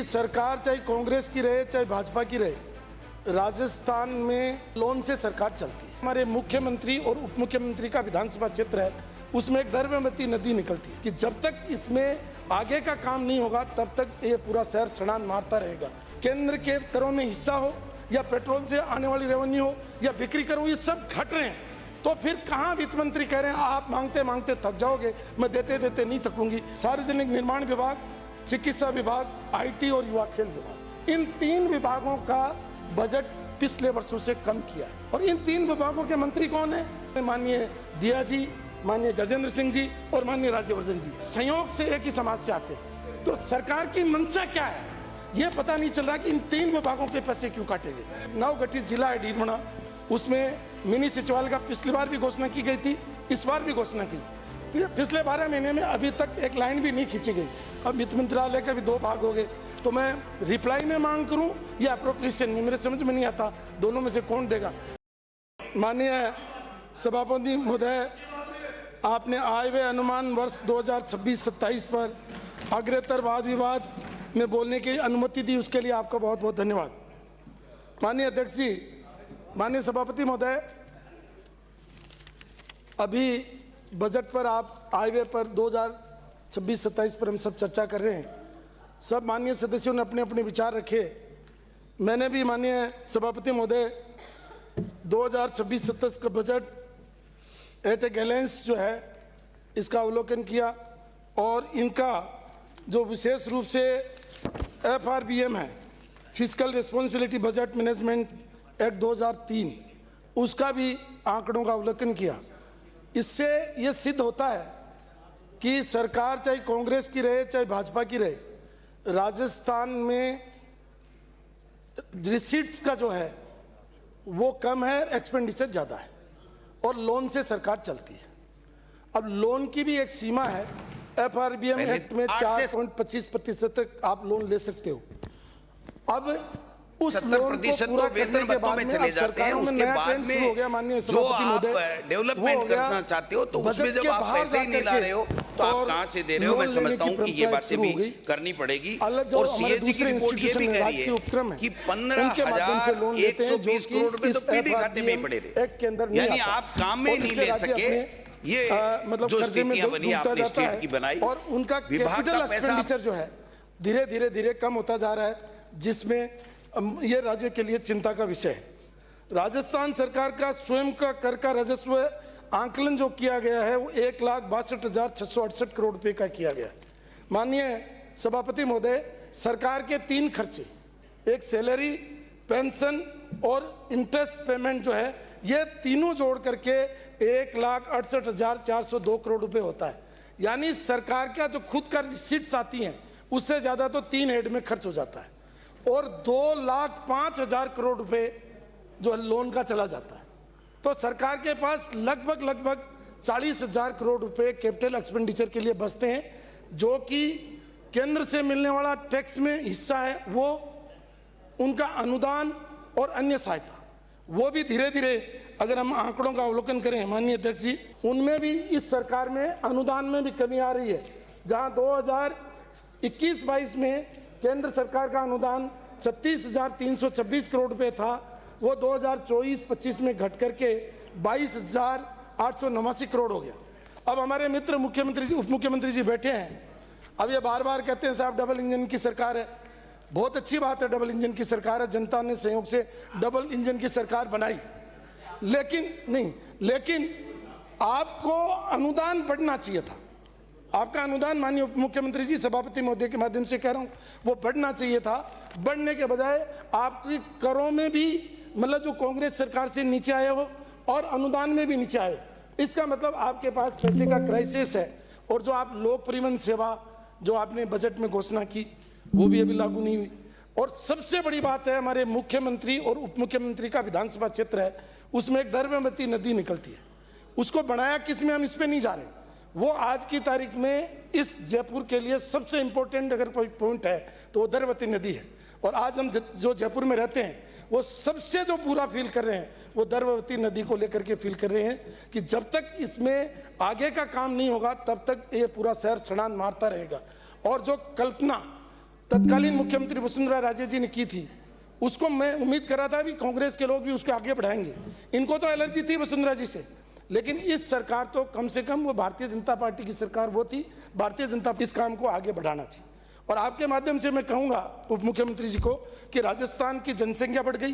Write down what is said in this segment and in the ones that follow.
सरकार चाहे कांग्रेस की रहे चाहे भाजपा की रहे, राजस्थान में लोन से सरकार चलती है। हमारे मुख्यमंत्री और उप मुख्यमंत्री का विधानसभा क्षेत्र है, उसमें एक द्रव्यवती नदी निकलती है कि जब तक इसमें आगे का काम नहीं होगा तब तक ये पूरा शहर छलांग मारता रहेगा। केंद्र के करों में हिस्सा हो या पेट्रोल से आने वाली रेवेन्यू हो या बिक्री करो, ये सब घट रहे हैं। तो फिर कहाँ वित्त मंत्री कह रहे हैं आप मांगते मांगते थक जाओगे, मैं देते देते नहीं थकूंगी। सार्वजनिक निर्माण विभाग, चिकित्सा विभाग, आईटी और युवा खेल विभाग, इन 3 विभागों का बजट पिछले वर्षों से कम किया है। और इन 3 विभागों के मंत्री कौन है? माननीय दिया जी, माननीय गजेंद्र सिंह जी और माननीय राज्यवर्धन जी, संयोग से एक ही समाज से आते हैं। तो सरकार की मंशा क्या है ये पता नहीं चल रहा कि इन 3 विभागों के पैसे क्यों काटे गए। नवगठित जिला है डीरमना, उसमें मिनी सचिवालय का पिछली बार भी घोषणा की गई थी, इस बार भी घोषणा की। पिछले 12 महीने में अभी तक एक लाइन भी नहीं खींची गई। अब वित्त मंत्रालय के भी 2 भाग हो गए, तो मैं रिप्लाई में मांग करूं या अप्रोप्रिएशन में, मेरे समझ में नहीं आता दोनों में से कौन देगा। माननीय सभापति महोदय, आपने आय व्यय अनुमान वर्ष 2026-27 पर अग्रतर वाद विवाद में बोलने की अनुमति दी, उसके लिए आपका बहुत बहुत धन्यवाद। माननीय अध्यक्ष जी, माननीय सभापति महोदय, अभी बजट पर आप आय व्यय पर 2026-27 पर हम सब चर्चा कर रहे हैं। सब माननीय सदस्यों ने अपने अपने विचार रखे। मैंने भी माननीय सभापति महोदय 2026-27 का बजट एट ए गैलेंस जो है इसका अवलोकन किया और इनका जो विशेष रूप से FRBM है, physical responsibility budget management act 2003, उसका भी आंकड़ों का अवलोकन किया। इससे ये सिद्ध होता है कि सरकार चाहे कांग्रेस की रहे चाहे भाजपा की रहे, राजस्थान में रिसीट्स का जो है वो कम है, एक्सपेंडिचर ज़्यादा है और लोन से सरकार चलती है। अब लोन की भी एक सीमा है, FRBM एक्ट में 4.25% तक आप लोन ले सकते हो। अब उस लोन को पूरा करने के बाद में अब सरकारों में नया ट्रेंड शुरू हो गया। माननीय सभापति महोदय, डेवलपमेंट करना चाहते हो तो उसमें जब आप पैसे ही नहीं ला रहे हो तो आप कहां से दे रहे हो? मैं समझता हूं कि ये बातें भी करनी पड़ेगी। और सीएजी की रिपोर्ट ये भी कह रही है कि 15,120 करोड़ रुपए तो पीडी खाते में पड़े रहे, यानी आप काम में नहीं ले सके। ये मतलब जो स्थितियां बनी आपने स्टेट की बनाई और उनका कैपिटल एक्सपेंडिचर जो है धीरे धीरे कम होता जा रहा है, जिसमें ये राज्य के लिए चिंता का विषय है। राजस्थान सरकार का स्वयं का कर का राजस्व आंकलन जो किया गया है वो 1,62,668 करोड़ रुपए का किया गया है। माननीय सभापति महोदय, सरकार के 3 खर्चे, एक सैलरी, पेंशन और इंटरेस्ट पेमेंट जो है, ये तीनों जोड़ करके 1,68,402 करोड़ रुपए होता है। यानी सरकार का जो खुद का रिसीट्स आती हैं उससे ज्यादा तो 3 हेड में खर्च हो जाता है और 2,05,000 करोड़ रुपए जो लोन का चला जाता है। तो सरकार के पास लगभग 40,000 करोड़ रुपए कैपिटल एक्सपेंडिचर के लिए बचते हैं, जो कि केंद्र से मिलने वाला टैक्स में हिस्सा है, वो उनका अनुदान और अन्य सहायता, वो भी धीरे धीरे अगर हम आंकड़ों का अवलोकन करें माननीय अध्यक्ष जी, उनमें भी इस सरकार में अनुदान में भी कमी आ रही है। जहां 2021-22 में केंद्र सरकार का अनुदान 36,326 करोड़ रुपए था, वो 2024-25 में घट करके 22,889 करोड़ हो गया। अब हमारे मित्र मुख्यमंत्री जी, उप मुख्यमंत्री जी बैठे हैं। अब ये बार बार कहते हैं साहब डबल इंजन की सरकार है। बहुत अच्छी बात है, डबल इंजन की सरकार है, जनता ने सहयोग से डबल इंजन की सरकार बनाई। लेकिन आपको अनुदान बढ़ना चाहिए था। आपका अनुदान माननीय उप मुख्यमंत्री जी, सभापति महोदय के माध्यम से कह रहा हूं, वो बढ़ना चाहिए था। बढ़ने के बजाय आपकी करों में भी मतलब जो कांग्रेस सरकार से नीचे आए हो और अनुदान में भी नीचे आए, इसका मतलब आपके पास पैसे का क्राइसिस है। और जो आप लोक परिवहन सेवा जो आपने बजट में घोषणा की वो भी अभी लागू नहीं हुई। और सबसे बड़ी बात है, हमारे मुख्यमंत्री और उप मुख्यमंत्री का विधानसभा क्षेत्र है, उसमें एक द्रव्यवती नदी निकलती है। उसको बनाया किसमें, हम इस पे नहीं जा रहे। वो आज की तारीख में इस जयपुर के लिए सबसे इंपॉर्टेंट अगर कोई पॉइंट है तो वो द्रव्यवती नदी है। और आज हम जो जयपुर में रहते हैं वो सबसे जो बुरा फील कर रहे हैं वो द्रव्यवती नदी को लेकर के फील कर रहे हैं कि जब तक इसमें आगे का काम नहीं होगा तब तक ये पूरा शहर छलांग मारता रहेगा। और जो कल्पना तत्कालीन मुख्यमंत्री वसुंधरा राजे जी ने की थी, उसको मैं उम्मीद कर रहा था भी कांग्रेस के लोग भी उसको आगे बढ़ाएंगे। इनको तो एलर्जी थी वसुंधरा जी से, लेकिन इस सरकार तो कम से कम वो भारतीय जनता पार्टी की सरकार वो थी, भारतीय जनता इस काम को आगे बढ़ाना चाहिए। और आपके माध्यम से मैं कहूँगा उप मुख्यमंत्री जी को कि राजस्थान की जनसंख्या बढ़ गई,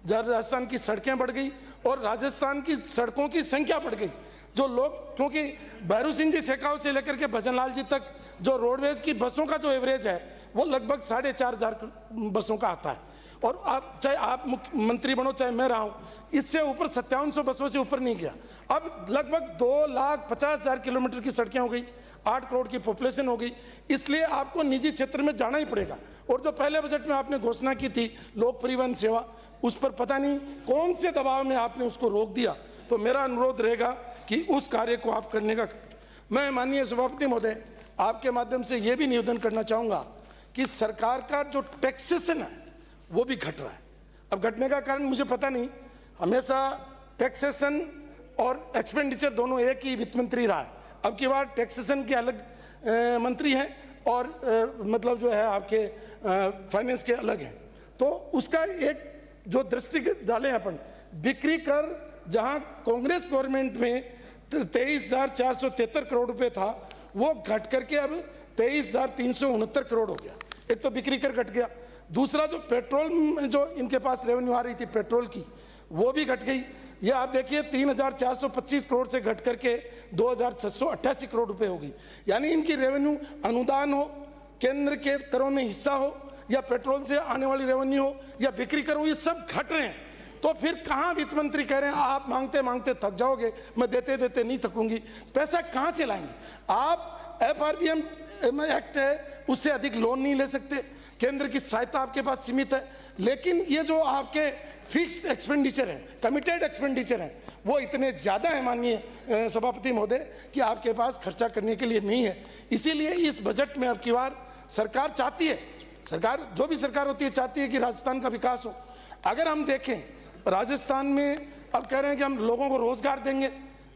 राजस्थान की सड़कें बढ़ गई और राजस्थान की सड़कों की संख्या बढ़ गई। जो लोग, क्योंकि भैरू सिंह जी शेखावत से लेकर के भजनलाल जी तक जो रोडवेज की बसों का जो एवरेज है वो लगभग 4,500 बसों का आता है, और आप चाहे आप मुख्यमंत्री बनो चाहे मैं रहा हूँ, इससे ऊपर 5700 बसों से ऊपर नहीं गया। अब लगभग 2,50,000 किलोमीटर की सड़कें हो गई, 8 करोड़ की पॉपुलेशन हो गई, इसलिए आपको निजी क्षेत्र में जाना ही पड़ेगा। और जो पहले बजट में आपने घोषणा की थी लोक परिवहन सेवा, उस पर पता नहीं कौन से दबाव में आपने उसको रोक दिया। तो मेरा अनुरोध रहेगा कि उस कार्य को आप करने का, मैं माननीय सभापति महोदय आपके माध्यम से ये भी निवेदन करना चाहूँगा कि सरकार का जो टैक्सेशन है वो भी घट रहा है। अब घटने का कारण मुझे पता नहीं, हमेशा टैक्सेशन और एक्सपेंडिचर दोनों एक ही वित्त मंत्री रहा है। अब की बार टैक्सेशन के अलग मंत्री हैं और मतलब जो है आपके फाइनेंस के अलग हैं, तो उसका एक जो दृष्टिगत डालें अपन, बिक्री कर जहां कांग्रेस गवर्नमेंट में 23,473 करोड़ रुपए था, वो घट करके अब 23,369 करोड़ हो गया। एक तो बिक्री कर घट गया, दूसरा जो पेट्रोल में जो इनके पास रेवेन्यू आ रही थी पेट्रोल की, वो भी घट गई। ये आप देखिए 3,425 करोड़ से घट करके 2,688 करोड़ रुपए हो गई। यानी इनकी रेवेन्यू अनुदान हो, केंद्र के करों में हिस्सा हो, या पेट्रोल से आने वाली रेवेन्यू हो, या बिक्री करो, ये सब घट रहे हैं। तो फिर कहाँ वित्त मंत्री कह रहे हैं आप मांगते मांगते थक जाओगे, मैं देते देते नहीं थकूंगी, पैसा कहाँ से लाएंगे? आप FRBM एक्ट है, उससे अधिक लोन नहीं ले सकते, केंद्र की सहायता आपके पास सीमित है, लेकिन ये जो आपके फिक्स्ड एक्सपेंडिचर है, कमिटेड एक्सपेंडिचर है, वो इतने ज़्यादा है माननीय सभापति महोदय कि आपके पास खर्चा करने के लिए नहीं है। इसीलिए इस बजट में अब की बार सरकार चाहती है, सरकार जो भी सरकार होती है चाहती है कि राजस्थान का विकास हो। अगर हम देखें राजस्थान में अब कह रहे हैं कि हम लोगों को रोजगार देंगे,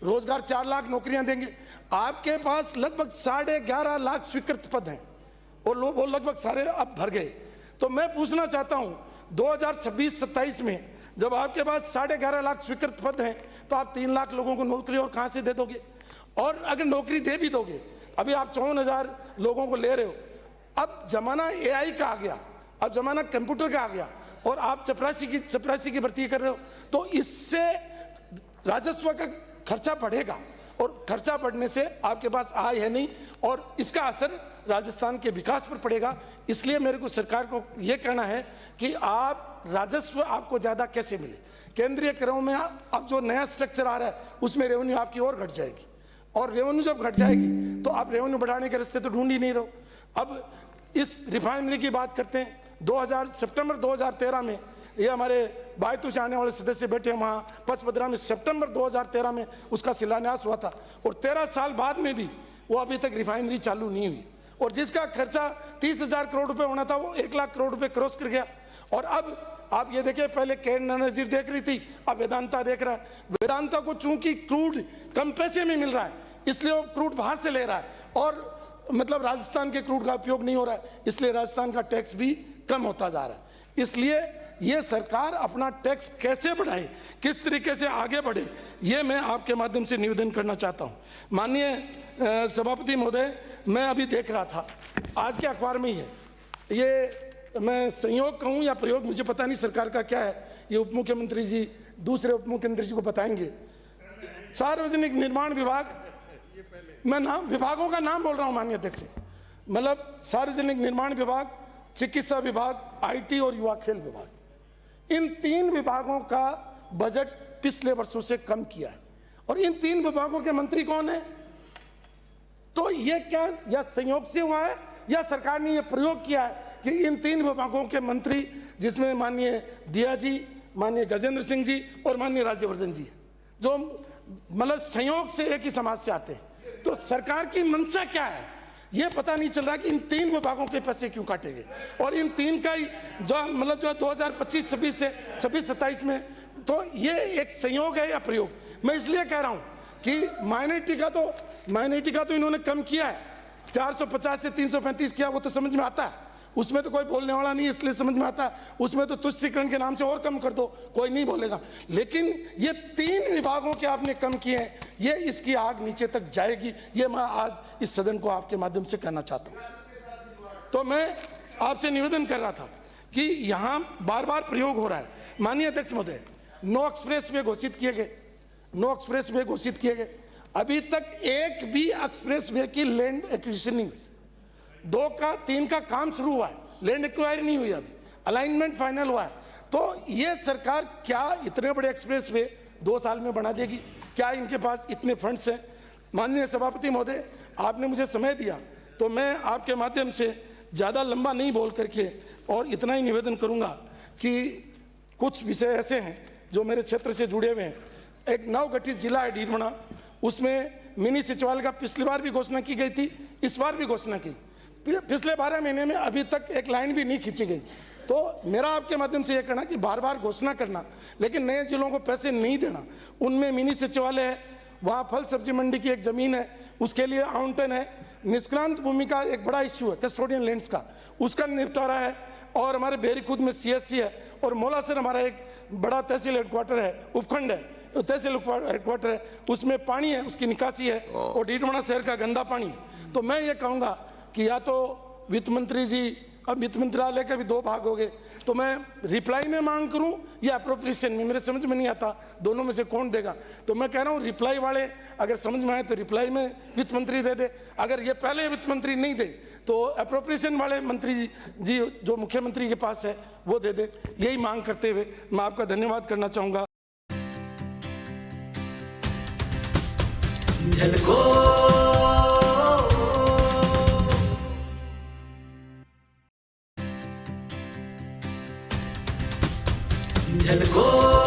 रोजगार 4 लाख नौकरियां देंगे, आपके पास लगभग 11.5 लाख स्वीकृत पद हैं और वो लगभग सारे अब भर गए। तो मैं पूछना चाहता हूं 2026-27 में जब आपके पास 11.5 लाख स्वीकृत पद हैं, तो आप 3 लाख लोगों को नौकरी और कहां से दे दोगे? और अगर नौकरी दे भी दोगे, अभी आप 54,000 लोगों को ले रहे हो, अब जमाना AI का आ गया, अब जमाना कंप्यूटर का आ गया, और आप चपरासी की भर्ती कर रहे हो, तो इससे राजस्व का खर्चा बढ़ेगा, और खर्चा बढ़ने से आपके पास आय है नहीं, और इसका असर राजस्थान के विकास पर पड़ेगा। इसलिए मेरे को सरकार को यह कहना है कि आप राजस्व आपको ज़्यादा कैसे मिले। केंद्रीय करों में अब जो नया स्ट्रक्चर आ रहा है उसमें रेवेन्यू आपकी और घट जाएगी, और रेवेन्यू जब घट जाएगी तो आप रेवेन्यू बढ़ाने के रास्ते तो ढूंढ ही नहीं रहो। अब इस रिफाइनरी की बात करते हैं, सितंबर 2013 में ये हमारे बायतू से आने वाले सदस्य बैठे वहाँ पचपदरा में, सितंबर 2013 में उसका शिलान्यास हुआ था, और 13 साल बाद में भी वो अभी तक रिफाइनरी चालू नहीं हुई, और जिसका खर्चा 30,000 करोड़ रुपए होना था वो 1 लाख करोड़ रुपए क्रॉस कर गया। और अब आप ये देखिए, पहले केन एनर्जी देख रही थी, अब वेदांता देख रहा है। वेदांता को चूंकि क्रूड कम पैसे में मिल रहा है इसलिए वो क्रूड बाहर से ले रहा है, और मतलब राजस्थान के क्रूड का उपयोग नहीं हो रहा है, इसलिए राजस्थान का टैक्स भी कम होता जा रहा है। इसलिए ये सरकार अपना टैक्स कैसे बढ़ाए, किस तरीके से आगे बढ़े, ये मैं आपके माध्यम से निवेदन करना चाहता हूँ। माननीय सभापति महोदय, मैं अभी देख रहा था आज के अखबार में ही है, ये मैं संयोग कहूँ या प्रयोग मुझे पता नहीं सरकार का क्या है, ये उप मुख्यमंत्री जी दूसरे उप मुख्यमंत्री जी को बताएंगे। सार्वजनिक निर्माण विभाग, मैं नाम विभागों का नाम बोल रहा हूँ माननीय अध्यक्ष, मतलब सार्वजनिक निर्माण विभाग, चिकित्सा विभाग, IT और युवा खेल विभाग, इन 3 विभागों का बजट पिछले वर्षों से कम किया है। और इन 3 विभागों के मंत्री कौन है? तो ये क्या या संयोग से हुआ है या सरकार ने ये प्रयोग किया है कि इन 3 विभागों के मंत्री, जिसमें माननीय दिया जी, माननीय गजेंद्र सिंह जी और माननीय राज्यवर्धन जी, जो मतलब संयोग से एक ही समाज से आते हैं, तो सरकार की मंशा क्या है ये पता नहीं चल रहा कि इन 3 विभागों के पैसे क्यों काटे गए। और इन 3 का ही जो मतलब जो 2025-26 से 26-27 में, तो ये एक संयोग है या प्रयोग। मैं इसलिए कह रहा हूं कि माइनॉरिटी का तो इन्होंने कम किया है, 450 से 335 किया, वो तो समझ में आता है, उसमें तो कोई बोलने वाला नहीं, इसलिए समझ में आता है। उसमें तो तुष्टीकरण के नाम से और कम कर दो, कोई नहीं बोलेगा। लेकिन ये 3 विभागों के आपने कम किए हैं, ये इसकी आग नीचे तक जाएगी, ये मैं आज इस सदन को आपके माध्यम से कहना चाहता हूं। तो मैं आपसे निवेदन कर रहा था कि यहां बार बार प्रयोग हो रहा है। माननीय अध्यक्ष महोदय, 9 एक्सप्रेस वे घोषित किए गए, 9 एक्सप्रेस वे घोषित किए गए, अभी तक एक भी एक्सप्रेस वे की लैंड एक्विजिशन नहीं हुई। 2 का 3 का काम शुरू हुआ है, लैंड एक्वायरी नहीं हुई, अभी अलाइनमेंट फाइनल हुआ है। तो ये सरकार क्या इतने बड़े एक्सप्रेस वे 2 साल में बना देगी? क्या इनके पास इतने फंड्स हैं? माननीय सभापति महोदय, आपने मुझे समय दिया, तो मैं आपके माध्यम से ज़्यादा लंबा नहीं बोल करके और इतना ही निवेदन करूंगा कि कुछ विषय ऐसे हैं जो मेरे क्षेत्र से जुड़े हुए हैं। एक नवगठित जिला है डीडमना, उसमें मिनी सचिवालय का पिछली बार भी घोषणा की गई थी, इस बार भी घोषणा की। पिछले 12 महीने में अभी तक एक लाइन भी नहीं खींची गई। तो मेरा आपके माध्यम से यह कहना कि बार बार घोषणा करना लेकिन नए जिलों को पैसे नहीं देना। उनमें मिनी सचिवालय है, वहाँ फल सब्जी मंडी की एक ज़मीन है, उसके लिए आवंटन है। निष्क्रांत भूमि का एक बड़ा इश्यू है कस्टोडियन लैंड्स का, उसका निपटारा है। और हमारे बेरीखुद में CSC है, और मोलासर हमारा एक बड़ा तहसील हेडक्वार्टर है, उपखंड है, तहसील हेडक्वार्टर है, उसमें पानी है, उसकी निकासी है, और डीडमना शहर का गंदा पानी है। तो मैं ये कहूँगा कि या तो वित्त मंत्री जी, अब वित्त मंत्रालय के भी 2 भाग हो गए, तो मैं रिप्लाई में मांग करूं या अप्रोप्रिएशन में, मेरे समझ में नहीं आता दोनों में से कौन देगा। तो मैं कह रहा हूं रिप्लाई वाले अगर समझ में आए तो रिप्लाई में वित्त मंत्री दे दे, अगर ये पहले वित्त मंत्री नहीं दे तो अप्रोप्रिएशन वाले मंत्री जी जो मुख्यमंत्री के पास है वो दे दे। यही मांग करते हुए मैं आपका धन्यवाद करना चाहूँगा। झलको